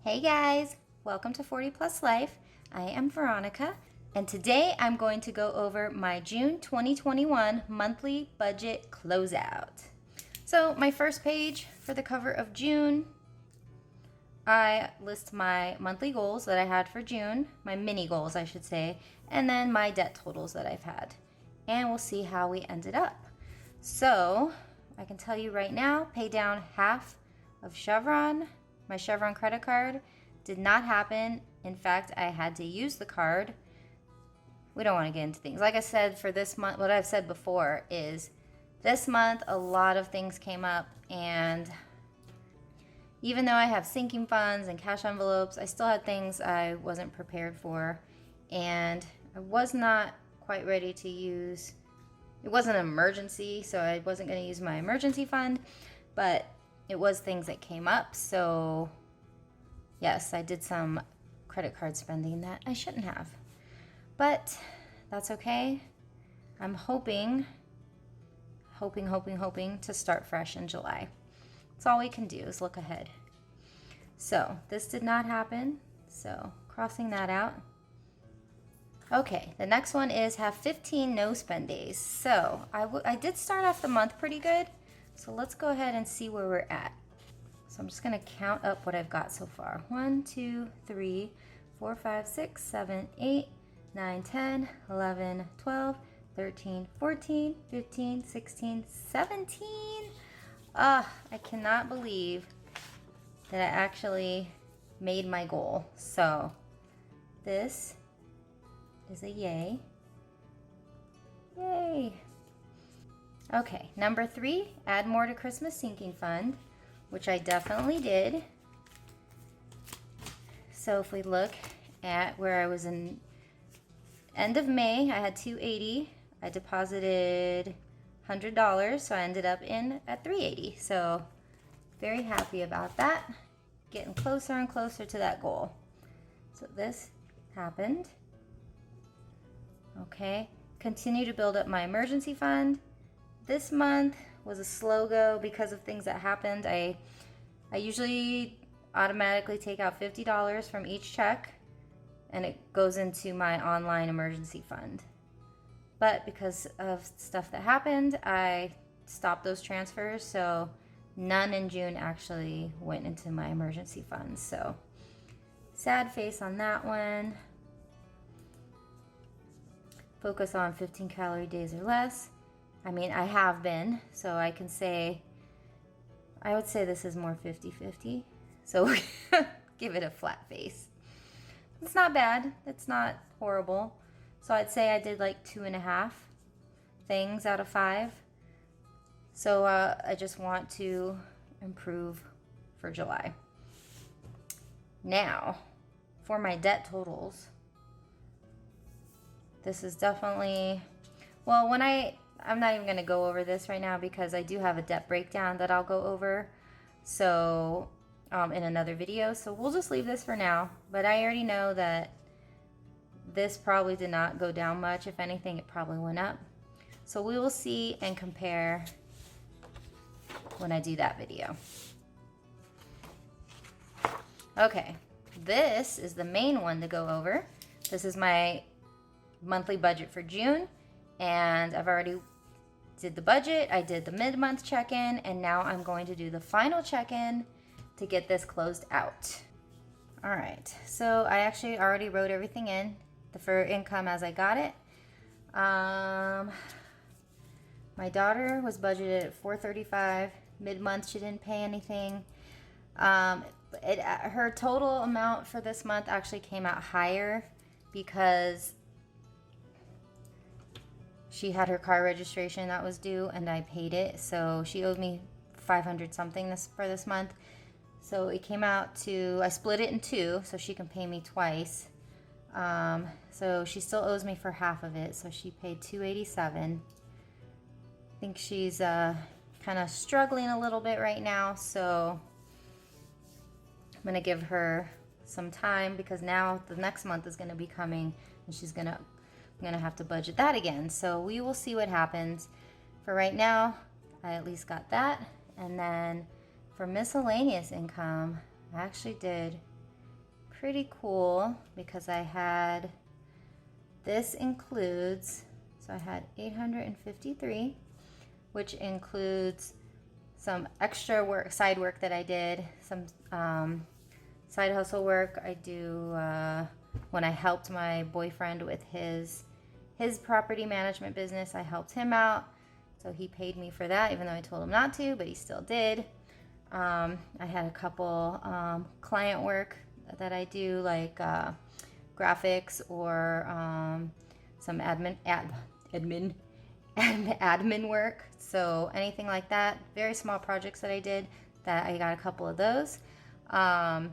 Hey guys, welcome to 40 Plus Life. I am Veronica, and today I'm going to go over my June 2021 monthly budget closeout. So, my first page for the cover of June, I list my monthly goals that I had for June, my mini goals, I should say, and then my debt totals that I've had. And we'll see how we ended up. So, I can tell you right now, pay down half of Chevron. My Chevron credit card did not happen. In fact, I had to use the card. We don't want to get into things. Like I said, for this month, what I've said before is this month, a lot of things came up. And even though I have sinking funds and cash envelopes, I still had things I wasn't prepared for. And I was not quite ready to use. It wasn't an emergency, so I wasn't going to use my emergency fund. But it was things that came up, so yes, I did some credit card spending that I shouldn't have. But that's okay. I'm hoping to start fresh in July. That's all we can do is look ahead. So this did not happen, so crossing that out. Okay, the next one is have 15 no spend days. So I did start off the month pretty good. So let's go ahead and see where we're at. So I'm just gonna count up what I've got so far. 1, 2, 3, 4, 5, 6, 7, 8, 9, 10, 11, 12, 13, 14, 15, 16, 17. I cannot believe that I actually made my goal. So this is a yay. Yay. Okay, number 3, add more to Christmas sinking fund, which I definitely did. So if we look at where I was in end of May, I had $280. I deposited $100, so I ended up in at $380. So very happy about that. Getting closer and closer to that goal. So this happened. Okay, continue to build up my emergency fund. This month was a slow go because of things that happened. I usually automatically take out $50 from each check and it goes into my online emergency fund. But because of stuff that happened, I stopped those transfers, so none in June actually went into my emergency fund. So sad face on that one. Focus on 15 calorie days or less. I mean, I have been, so I can say, I would say this is more 50-50. So give it a flat face. It's not bad. It's not horrible. So I'd say I did like 2.5 things out of 5. So I just want to improve for July. Now, for my debt totals, this is definitely, well, I'm not even going to go over this right now because I do have a debt breakdown that I'll go over so in another video. So we'll just leave this for now. But I already know that this probably did not go down much. If anything, it probably went up. So we will see and compare when I do that video. Okay, this is the main one to go over. This is my monthly budget for June. And I've already did the budget, I did the mid-month check-in, and now I'm going to do the final check-in to get this closed out. All right, so I actually already wrote everything in, for income as I got it. My daughter was budgeted at $435. Mid-month, she didn't pay anything. Her total amount for this month actually came out higher because she had her car registration that was due and I paid it. So she owed me $500 something for this month. So it came out to, I split it in 2 so she can pay me twice. So she still owes me for half of it. So she paid $287. I think she's kind of struggling a little bit right now. So I'm going to give her some time because now the next month is going to be coming and I'm gonna have to budget that again. So we will see what happens. For right now, I at least got that. And then for miscellaneous income, I actually did pretty cool because I had, this includes, so I had 853, which includes some extra work, side work that I did, some side hustle work I do when I helped my boyfriend with his property management business. I helped him out, so he paid me for that, even though I told him not to, but he still did. I had a couple client work that I do, like graphics or some admin work. So anything like that, very small projects that I did, that I got a couple of those. A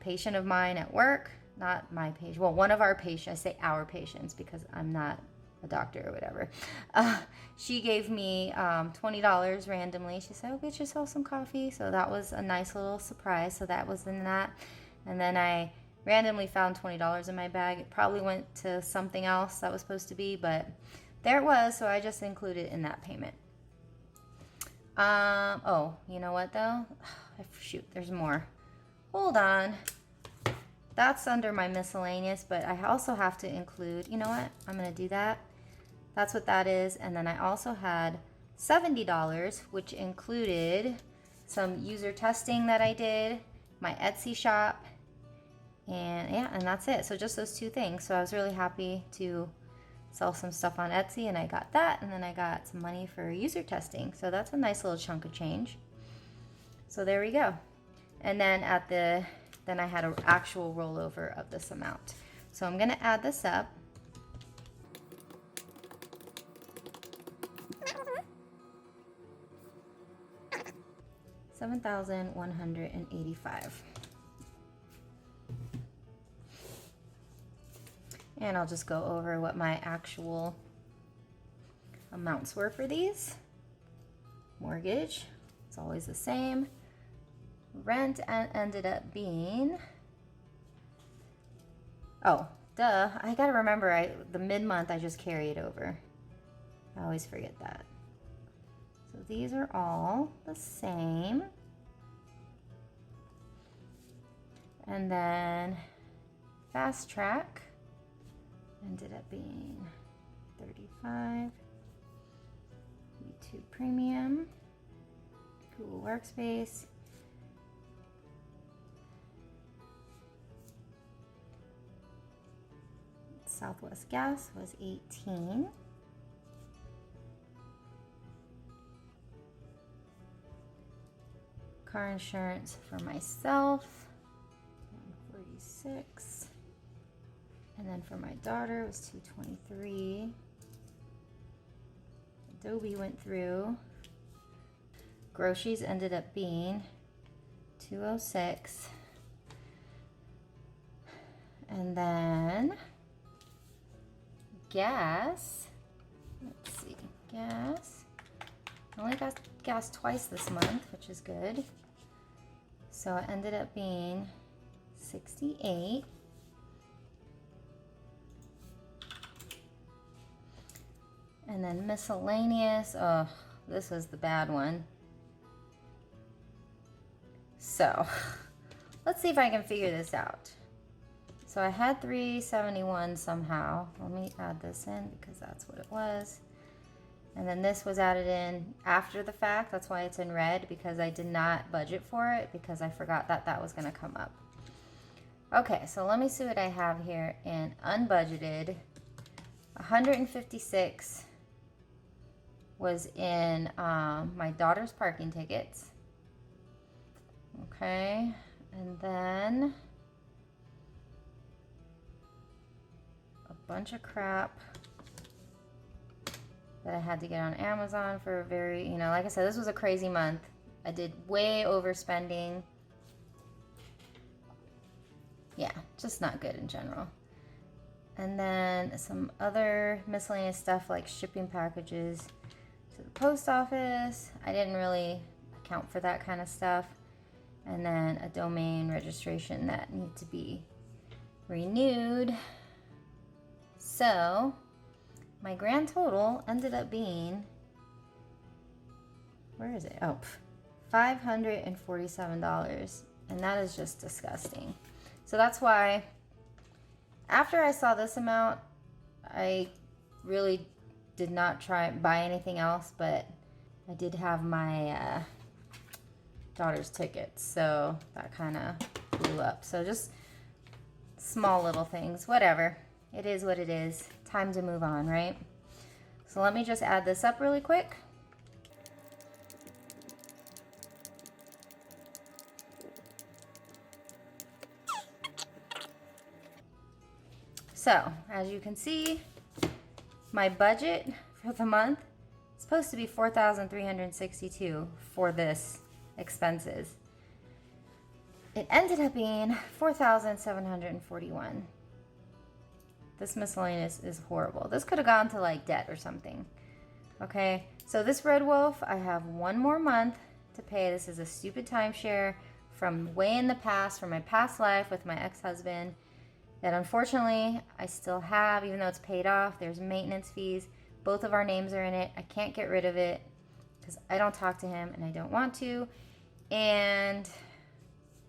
patient of mine at work, not my patient, well, one of our patients, I say our patients because I'm not a doctor or whatever. She gave me $20 randomly. She said, "Oh, get yourself some coffee." So that was a nice little surprise. So that was in that. And then I randomly found $20 in my bag. It probably went to something else that was supposed to be, but there it was. So I just included it in that payment. Oh, you know what though? Shoot, there's more. Hold on. That's under my miscellaneous, but I also have to include, you know what? I'm going to do that. That's what that is. And then I also had $70, which included some user testing that I did, my Etsy shop, and yeah, and that's it. So just those two things. So I was really happy to sell some stuff on Etsy, and I got that, and then I got some money for user testing. So that's a nice little chunk of change. So there we go. And then then I had an actual rollover of this amount. So I'm gonna add this up. $7,185. And I'll just go over what my actual amounts were for these. Mortgage, it's always the same. Rent ended up being, oh, duh, I gotta remember, the mid-month I just carry it over. I always forget that. So these are all the same. And then Fast Track ended up being 35. YouTube Premium, Google Workspace, Southwest Gas was 18. Car insurance for myself, 46. And then for my daughter was 223. Adobe went through. Groceries ended up being 206. And then gas, let's see, gas, I only got gas twice this month, which is good. So it ended up being 68. And then miscellaneous, oh, this was the bad one. So let's see if I can figure this out. So I had 371 somehow. Let me add this in because that's what it was. And then this was added in after the fact. That's why it's in red, because I did not budget for it because I forgot that that was going to come up. Okay, so let me see what I have here in unbudgeted. 156 was in my daughter's parking tickets. Okay, and then a bunch of crap that I had to get on Amazon for a very, you know, like I said, this was a crazy month. I did way overspending. Yeah, just not good in general. And then some other miscellaneous stuff like shipping packages to the post office. I didn't really account for that kind of stuff. And then a domain registration that needed to be renewed. So my grand total ended up being, where is it? Oh, $547. And that is just disgusting. So that's why after I saw this amount, I really did not try buy anything else, but I did have my daughter's tickets, so that kind of blew up. So just small little things, whatever. It is what it is. Time to move on, right? So let me just add this up really quick. So, as you can see, my budget for the month is supposed to be $4,362 for this expenses. It ended up being $4,741. This miscellaneous is horrible. This could have gone to like debt or something. Okay, so this Red Wolf, I have one more month to pay. This is a stupid timeshare from way in the past, from my past life with my ex-husband, that unfortunately I still have, even though it's paid off. There's maintenance fees. Both of our names are in it. I can't get rid of it because I don't talk to him and I don't want to. And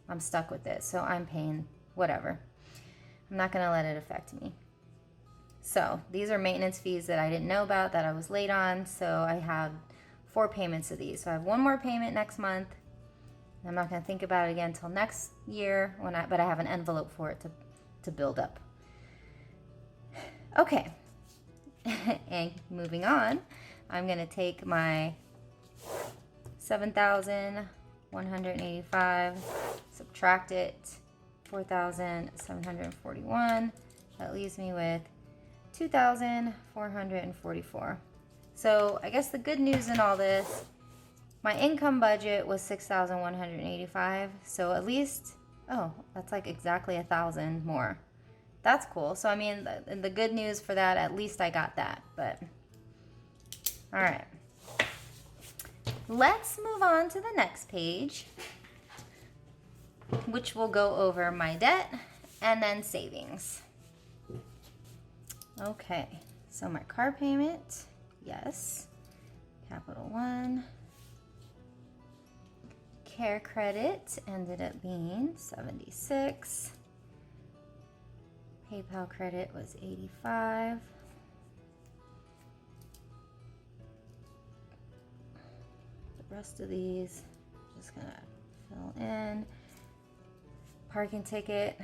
I'm stuck with it. So I'm paying whatever. I'm not going to let it affect me. So these are maintenance fees that I didn't know about, that I was late on. So I have 4 payments of these. So I have one more payment next month. I'm not going to think about it again until next year, but I have an envelope for it to build up. Okay. And moving on, I'm going to take my $7,185, subtract it, $4,741. That leaves me with $2,444. So I guess the good news in all this, my income budget was $6,185. So at least, oh, that's like exactly $1,000 more. That's cool. So I mean, the good news for that, at least I got that. But all right, let's move on to the next page, which will go over my debt and then savings. Okay, so my car payment, yes. Capital One. Care credit ended up being $76. PayPal credit was $85. The rest of these, just gonna fill in. Parking ticket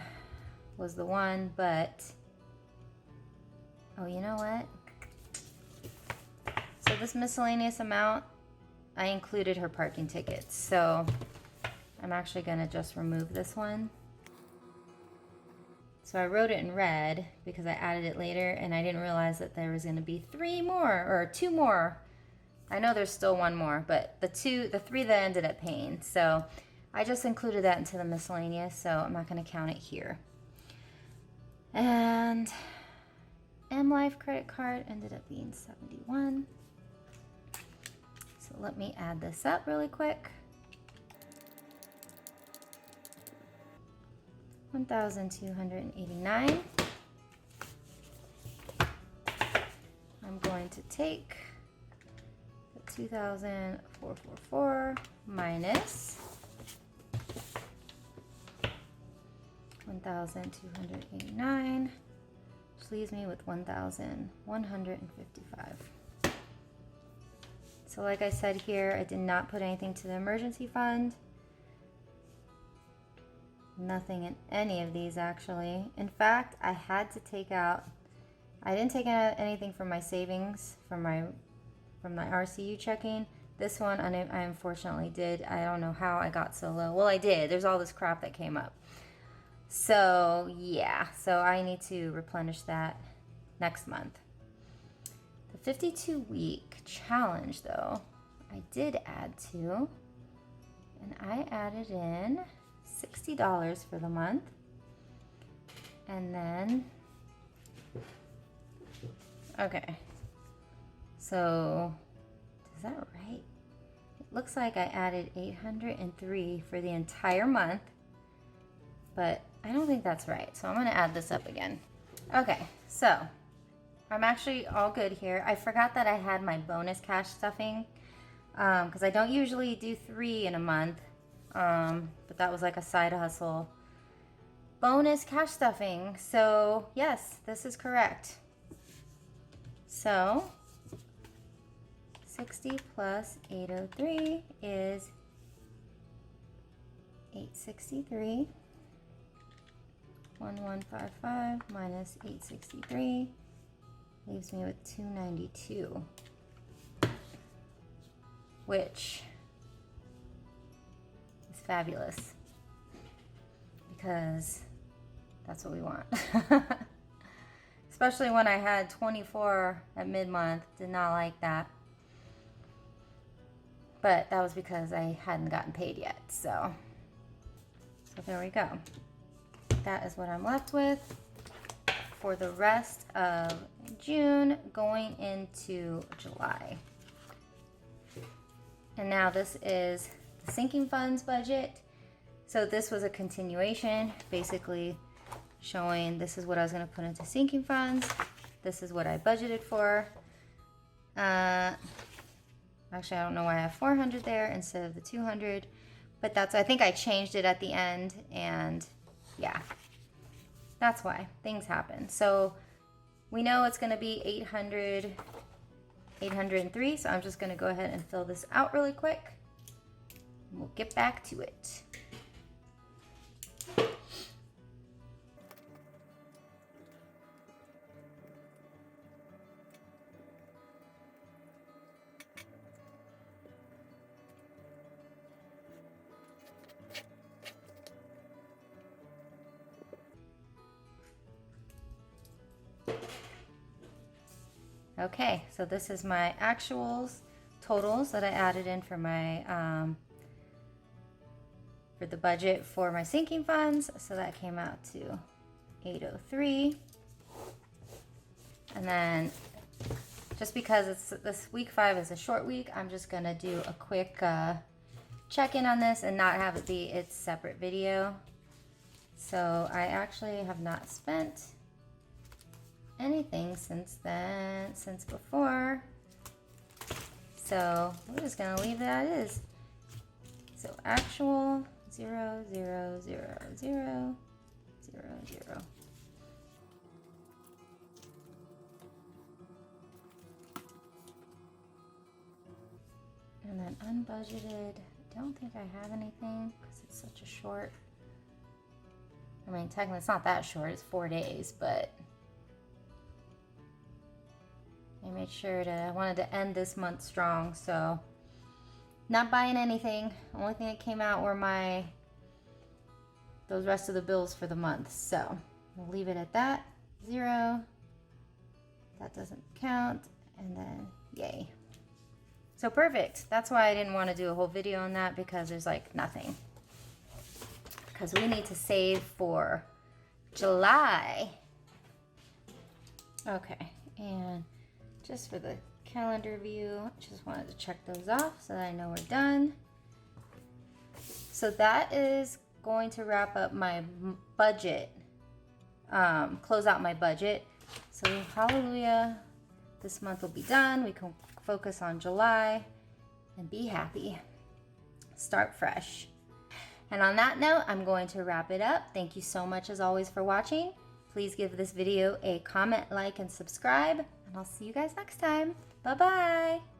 was the one, but oh, you know what? So this miscellaneous amount, I included her parking tickets. So I'm actually gonna just remove this one. So I wrote it in red because I added it later and I didn't realize that there was gonna be 3 more or 2 more. I know there's still 1 more, but the 3 that I ended up paying. So I just included that into the miscellaneous, so I'm not gonna count it here. And M-Life credit card ended up being $71. So let me add this up really quick. $1,289. I'm going to take the $2,444 minus $1,289, which leaves me with $1,155. So like I said here, I did not put anything to the emergency fund. Nothing in any of these actually. In fact, I had to take out, I didn't take out anything from my savings, from my RCU checking. This one I unfortunately did. I don't know how I got so low. Well, I did. There's all this crap that came up. So yeah, so I need to replenish that next month. The 52-week challenge though, I did add to, and I added in $60 for the month. And then, okay, so is that right? It looks like I added $803 for the entire month, but I don't think that's right. So I'm gonna add this up again. Okay, so I'm actually all good here. I forgot that I had my bonus cash stuffing because I don't usually do 3 in a month. But that was like a side hustle. bonus cash stuffing. So yes, this is correct. So 60 plus 803 is 863. 1155 minus 863 leaves me with 292, which is fabulous because that's what we want. Especially when I had 24 at mid-month, did not like that. But that was because I hadn't gotten paid yet, so there we go. That is what I'm left with for the rest of June going into July. And now this is the sinking funds budget. So this was a continuation, basically showing this is what I was going to put into sinking funds. This is what I budgeted for. Actually, I don't know why I have 400 there instead of the 200, but I think I changed it at the end, and yeah, that's why things happen. So we know it's going to be 803, so I'm just going to go ahead and fill this out really quick, and we'll get back to it. Okay, so this is my actuals totals that I added in for my for the budget for my sinking funds. So that came out to 803. And then just because this week 5 is a short week, I'm just gonna do a quick check-in on this and not have it be its separate video. So I actually have not spent anything since before, so we're just gonna leave that as is. So actual 0 0 0 0 0 0. And then unbudgeted, I don't think I have anything because it's such a short, I mean technically it's not that short, it's 4 days, but I made sure I wanted to end this month strong, so not buying anything. Only thing that came out were those rest of the bills for the month. So we'll leave it at that. 0. That doesn't count. And then yay. So perfect. That's why I didn't want to do a whole video on that, because there's like nothing. Because we need to save for July. Okay, and just for the calendar view, just wanted to check those off so that I know we're done. So that is going to wrap up my budget, close out my budget. So hallelujah, this month will be done. We can focus on July and be happy. Start fresh. And on that note, I'm going to wrap it up. Thank you so much as always for watching. Please give this video a comment, like, and subscribe. And I'll see you guys next time. Bye-bye.